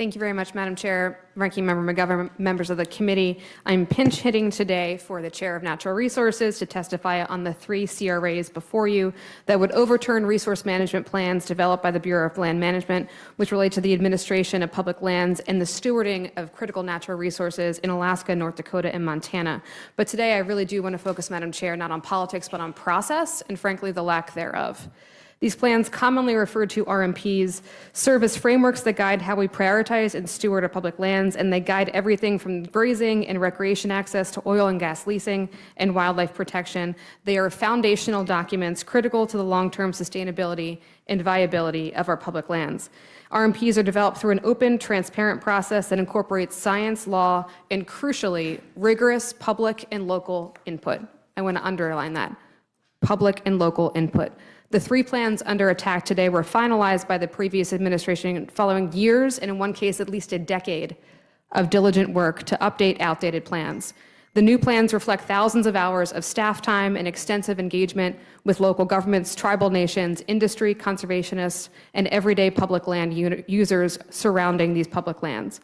Thank you very much, Madam Chair, Ranking Member McGovern, members of the committee. I'm pinch hitting today for the Chair of Natural Resources to testify on the 3 CRAs before you that would overturn resource management plans developed by the Bureau of Land Management, which relate to the administration of public lands and the stewarding of critical natural resources in Alaska, North Dakota, and Montana. But today I really do want to focus, Madam Chair, not on politics, but on process and, frankly, the lack thereof. These plans, commonly referred to RMPs, serve as frameworks that guide how we prioritize and steward our public lands, and they guide everything from grazing and recreation access to oil and gas leasing and wildlife protection. They are foundational documents critical to the long-term sustainability and viability of our public lands. RMPs are developed through an open, transparent process that incorporates science, law, and crucially, rigorous public and local input. I want to underline that, public and local input. The 3 plans under attack today were finalized by the previous administration following years, and in one case, at least a decade, of diligent work to update outdated plans. The new plans reflect thousands of hours of staff time and extensive engagement with local governments, tribal nations, industry, conservationists, and everyday public land users surrounding these public lands.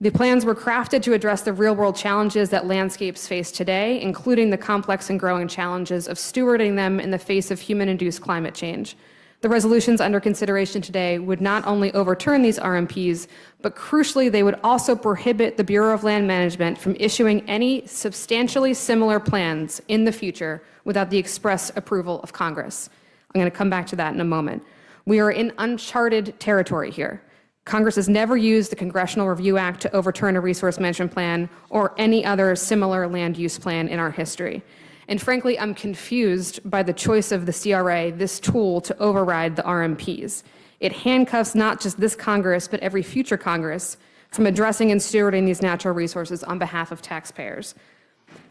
The plans were crafted to address the real-world challenges that landscapes face today, including the complex and growing challenges of stewarding them in the face of human-induced climate change. The resolutions under consideration today would not only overturn these RMPs, but crucially, they would also prohibit the Bureau of Land Management from issuing any substantially similar plans in the future without the express approval of Congress. I'm going to come back to that in a moment. We are in uncharted territory here. Congress has never used the Congressional Review Act to overturn a resource management plan or any other similar land use plan in our history. And frankly, I'm confused by the choice of the CRA, this tool, to override the RMPs. It handcuffs not just this Congress, but every future Congress from addressing and stewarding these natural resources on behalf of taxpayers.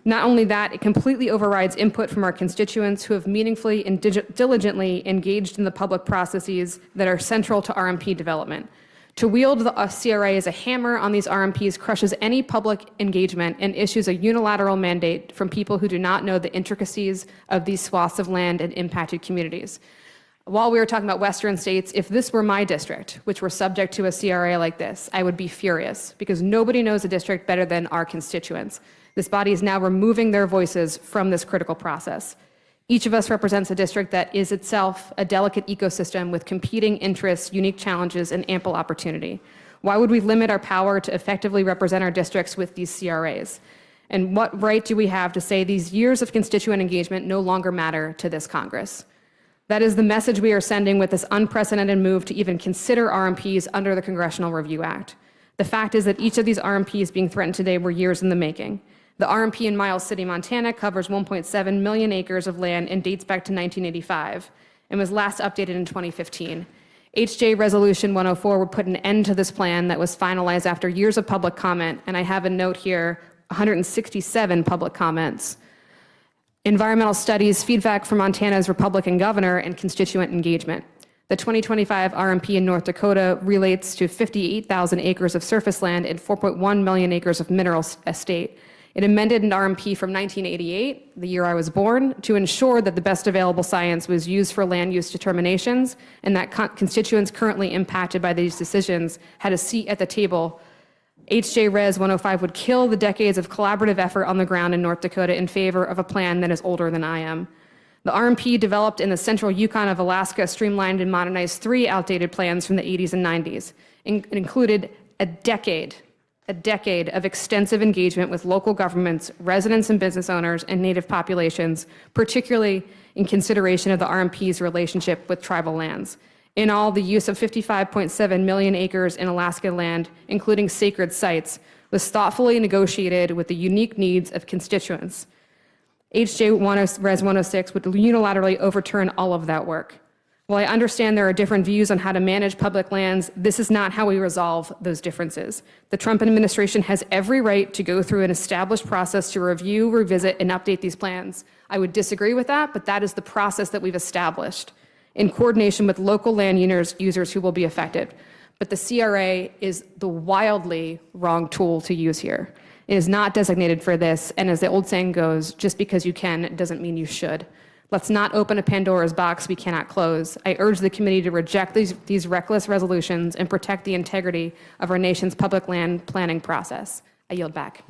Not only that, it completely overrides input from our constituents who have meaningfully and diligently engaged in the public processes that are central to RMP development. To wield the CRA as a hammer on these RMPs crushes any public engagement and issues a unilateral mandate from people who do not know the intricacies of these swaths of land and impacted communities. While we were talking about Western states, if this were my district, which were subject to a CRA like this, I would be furious because nobody knows a district better than our constituents. This body is now removing their voices from this critical process. Each of us represents a district that is itself a delicate ecosystem with competing interests, unique challenges, and ample opportunity. Why would we limit our power to effectively represent our districts with these CRAs? And what right do we have to say these years of constituent engagement no longer matter to this Congress? That is the message we are sending with this unprecedented move to even consider RMPs under the Congressional Review Act. The fact is that each of these RMPs being threatened today were years in the making. The RMP in Miles City, Montana covers 1.7 million acres of land and dates back to 1985 and was last updated in 2015. HJ Resolution 104 would put an end to this plan that was finalized after years of public comment, and I have a note here, 167 public comments. Environmental studies, feedback from Montana's Republican governor, and constituent engagement. The 2025 RMP in North Dakota relates to 58,000 acres of surface land and 4.1 million acres of mineral estate. It amended an RMP from 1988, the year I was born, to ensure that the best available science was used for land use determinations and that constituents currently impacted by these decisions had a seat at the table. HJ Res 105 would kill the decades of collaborative effort on the ground in North Dakota in favor of a plan that is older than I am. The RMP developed in the central Yukon of Alaska streamlined and modernized 3 outdated plans from the 80s and 90s. It included a decade of extensive engagement with local governments, residents and business owners, and native populations, particularly in consideration of the RMP's relationship with tribal lands. In all, the use of 55.7 million acres in Alaska land, including sacred sites, was thoughtfully negotiated with the unique needs of constituents. HJ Res 106 would unilaterally overturn all of that work. While I understand there are different views on how to manage public lands, this is not how we resolve those differences. The Trump administration has every right to go through an established process to review, revisit, and update these plans. I would disagree with that, but that is the process that we've established in coordination with local land users who will be affected. But the CRA is the wildly wrong tool to use here. It is not designated for this, and as the old saying goes, just because you can doesn't mean you should. Let's not open a Pandora's box we cannot close. I urge the committee to reject these reckless resolutions and protect the integrity of our nation's public land planning process. I yield back.